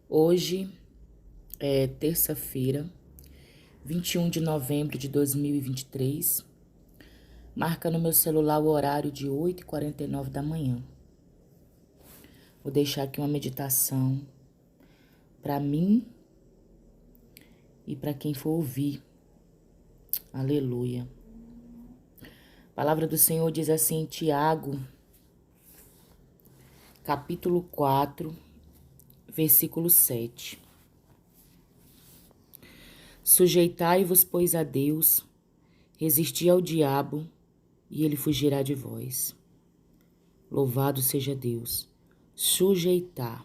Hoje é terça-feira, 21 de novembro de 2023. Marca no meu celular o horário de 8h49 da manhã. Vou deixar aqui uma meditação para mim e para quem for ouvir. Aleluia. A palavra do Senhor diz assim em Tiago, capítulo 4, versículo 7. Sujeitai-vos, pois, a Deus, resisti ao diabo, e ele fugirá de vós. Louvado seja Deus. Sujeitar.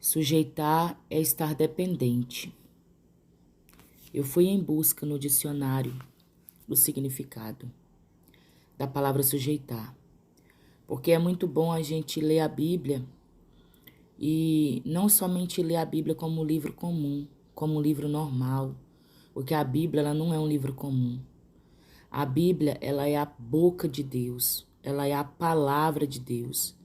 Sujeitar é estar dependente. Eu fui em busca no dicionário do significado da palavra sujeitar, porque é muito bom a gente ler a Bíblia e não somente ler a Bíblia como um livro comum, como um livro normal, porque a Bíblia ela não é um livro comum. A Bíblia ela é a boca de Deus, ela é a palavra de Deus.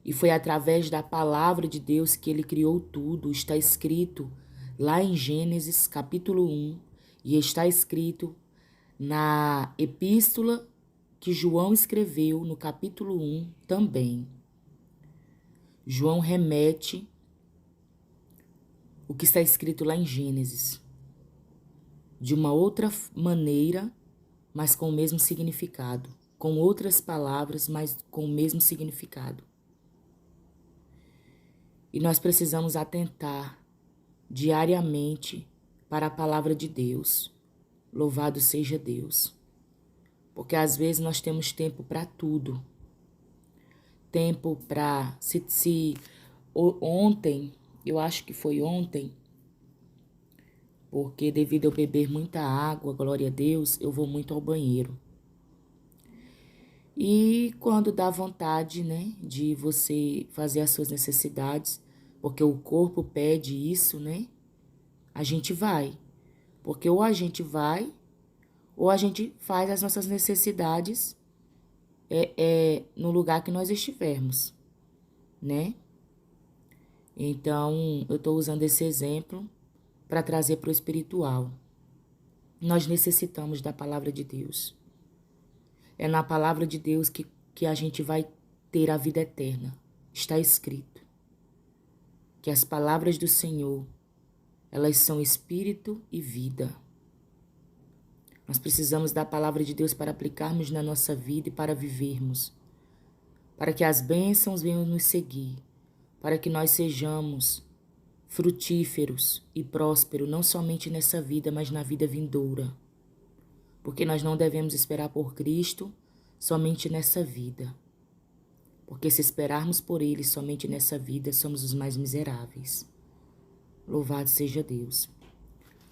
E foi através da palavra de Deus que ele criou tudo. Está escrito lá em Gênesis capítulo 1 e está escrito na epístola que João escreveu no capítulo 1 também. João remete o que está escrito lá em Gênesis de uma outra maneira, mas com o mesmo significado. Com outras palavras, mas com o mesmo significado. E nós precisamos atentar diariamente para a palavra de Deus. Louvado seja Deus. Porque às vezes nós temos tempo para tudo. Tempo para... Ontem, eu acho que foi ontem, porque devido a eu beber muita água, glória a Deus, eu vou muito ao banheiro. E quando dá vontade, né, de você fazer as suas necessidades, porque o corpo pede isso, né, a gente vai. Porque ou a gente vai, ou a gente faz as nossas necessidades no lugar que nós estivermos, né? Então, eu estou usando esse exemplo para trazer para o espiritual. Nós necessitamos da palavra de Deus. É na palavra de Deus que a gente vai ter a vida eterna. Está escrito que as palavras do Senhor, elas são espírito e vida. Nós precisamos da palavra de Deus para aplicarmos na nossa vida e para vivermos. Para que as bênçãos venham nos seguir. Para que nós sejamos frutíferos e prósperos, não somente nessa vida, mas na vida vindoura. Porque nós não devemos esperar por Cristo somente nessa vida. Porque se esperarmos por Ele somente nessa vida, somos os mais miseráveis. Louvado seja Deus.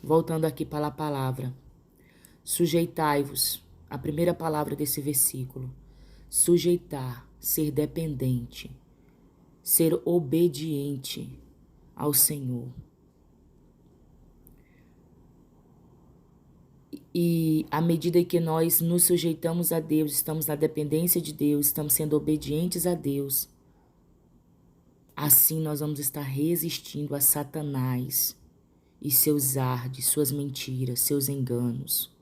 Voltando aqui para a palavra. Sujeitai-vos, a primeira palavra desse versículo. Sujeitar, ser dependente, ser obediente ao Senhor. E à medida que nós nos sujeitamos a Deus, estamos na dependência de Deus, estamos sendo obedientes a Deus, assim nós vamos estar resistindo a Satanás e seus ardes, suas mentiras, seus enganos.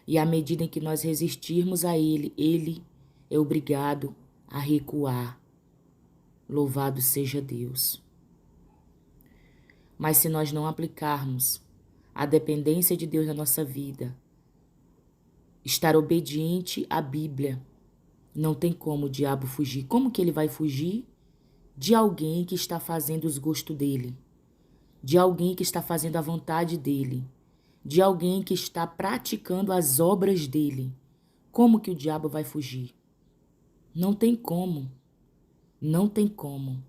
E à medida em que nós resistirmos a ele, ele é obrigado a recuar. Louvado seja Deus. Mas se nós não aplicarmos a dependência de Deus na nossa vida, estar obediente à Bíblia, não tem como o diabo fugir. Como que ele vai fugir? De alguém que está fazendo os gostos dele, de alguém que está fazendo a vontade dele, de alguém que está praticando as obras dele. Como que o diabo vai fugir? Não tem como. Não tem como.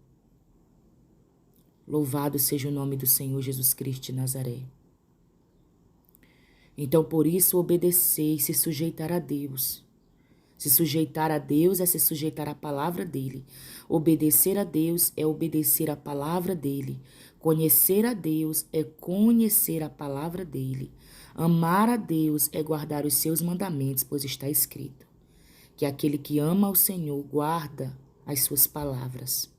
Louvado seja o nome do Senhor Jesus Cristo de Nazaré. Então, por isso, obedecer e se sujeitar a Deus. Se sujeitar a Deus é se sujeitar à palavra dele. Obedecer a Deus é obedecer à palavra dele. Conhecer a Deus é conhecer a palavra dele. Amar a Deus é guardar os seus mandamentos, pois está escrito que aquele que ama ao Senhor guarda as suas palavras.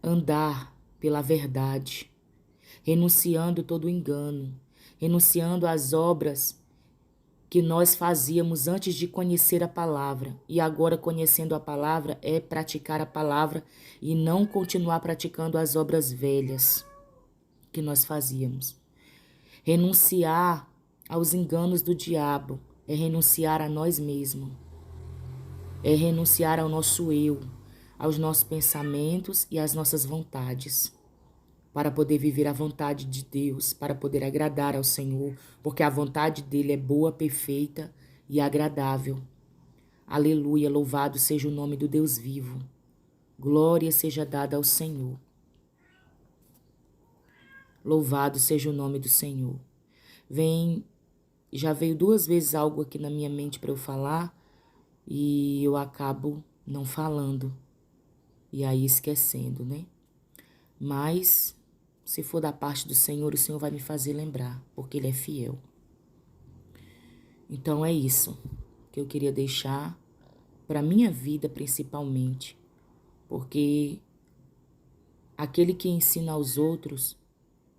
andar pela verdade, renunciando todo o engano, renunciando às obras que nós fazíamos antes de conhecer a palavra. E agora, conhecendo a palavra, é praticar a palavra e não continuar praticando as obras velhas que nós fazíamos. Renunciar aos enganos do diabo é renunciar a nós mesmos. É renunciar ao nosso eu, aos nossos pensamentos e às nossas vontades, para poder viver a vontade de Deus, para poder agradar ao Senhor, porque a vontade dele é boa, perfeita e agradável. Aleluia, louvado seja o nome do Deus vivo. Glória seja dada ao Senhor. Louvado seja o nome do Senhor. Já veio 2 vezes algo aqui na minha mente para eu falar e eu acabo não falando e aí esquecendo, né? Mas se for da parte do Senhor, o Senhor vai me fazer lembrar, porque Ele é fiel. Então é isso que eu queria deixar para minha vida principalmente, porque aquele que ensina aos outros,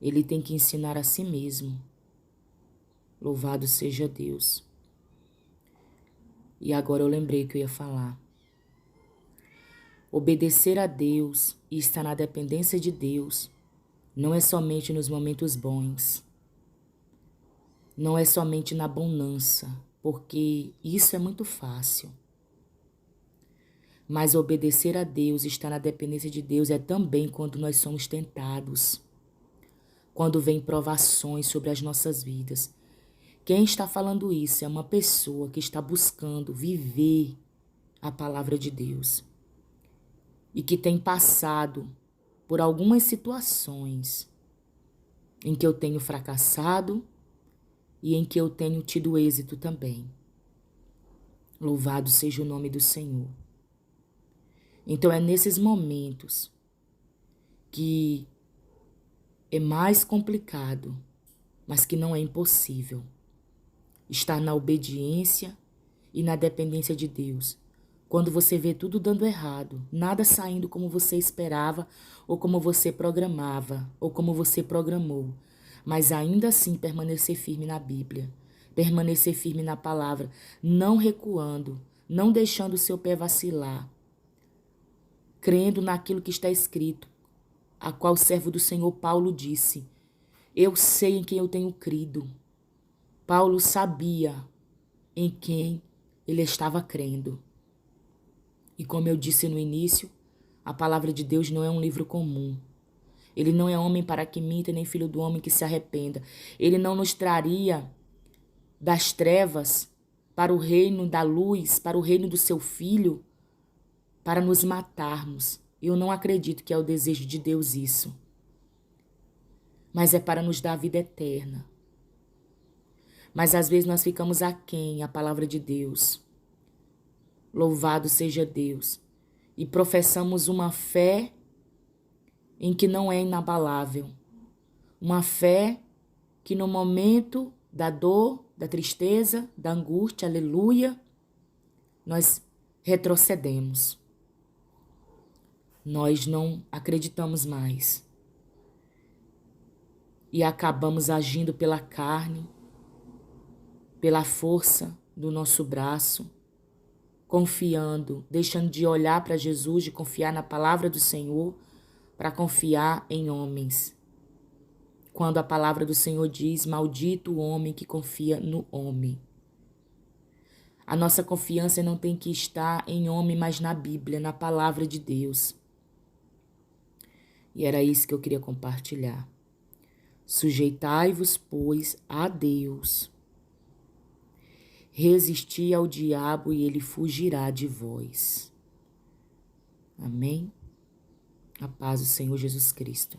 ele tem que ensinar a si mesmo. Louvado seja Deus. E agora eu lembrei que eu ia falar. Obedecer a Deus e estar na dependência de Deus não é somente nos momentos bons, não é somente na bonança, porque isso é muito fácil. Mas obedecer a Deus e estar na dependência de Deus é também quando nós somos tentados, quando vem provações sobre as nossas vidas. Quem está falando isso é uma pessoa que está buscando viver a palavra de Deus e que tem passado por algumas situações em que eu tenho fracassado e em que eu tenho tido êxito também. Louvado seja o nome do Senhor. Então é nesses momentos que é mais complicado, mas que não é impossível, estar na obediência e na dependência de Deus. Quando você vê tudo dando errado, nada saindo como você esperava, ou como você programava, ou como você programou, mas ainda assim permanecer firme na Bíblia, permanecer firme na palavra, não recuando, não deixando o seu pé vacilar, crendo naquilo que está escrito, a qual o servo do Senhor Paulo disse: eu sei em quem eu tenho crido. Paulo sabia em quem ele estava crendo. E como eu disse no início, a palavra de Deus não é um livro comum. Ele não é homem para que minta, nem filho do homem que se arrependa. Ele não nos traria das trevas para o reino da luz, para o reino do seu filho, para nos matarmos. Eu não acredito que é o desejo de Deus isso. Mas é para nos dar a vida eterna. Mas às vezes nós ficamos aquém a palavra de Deus. Louvado seja Deus. E professamos uma fé em que não é inabalável. Uma fé que no momento da dor, da tristeza, da angústia, aleluia, nós retrocedemos. Nós não acreditamos mais. E acabamos agindo pela carne, pela força do nosso braço, confiando, deixando de olhar para Jesus, de confiar na palavra do Senhor, para confiar em homens. Quando a palavra do Senhor diz: maldito o homem que confia no homem. A nossa confiança não tem que estar em homem, mas na Bíblia, na palavra de Deus. E era isso que eu queria compartilhar. Sujeitai-vos, pois, a Deus. Resisti ao diabo e ele fugirá de vós. Amém? A paz do Senhor Jesus Cristo.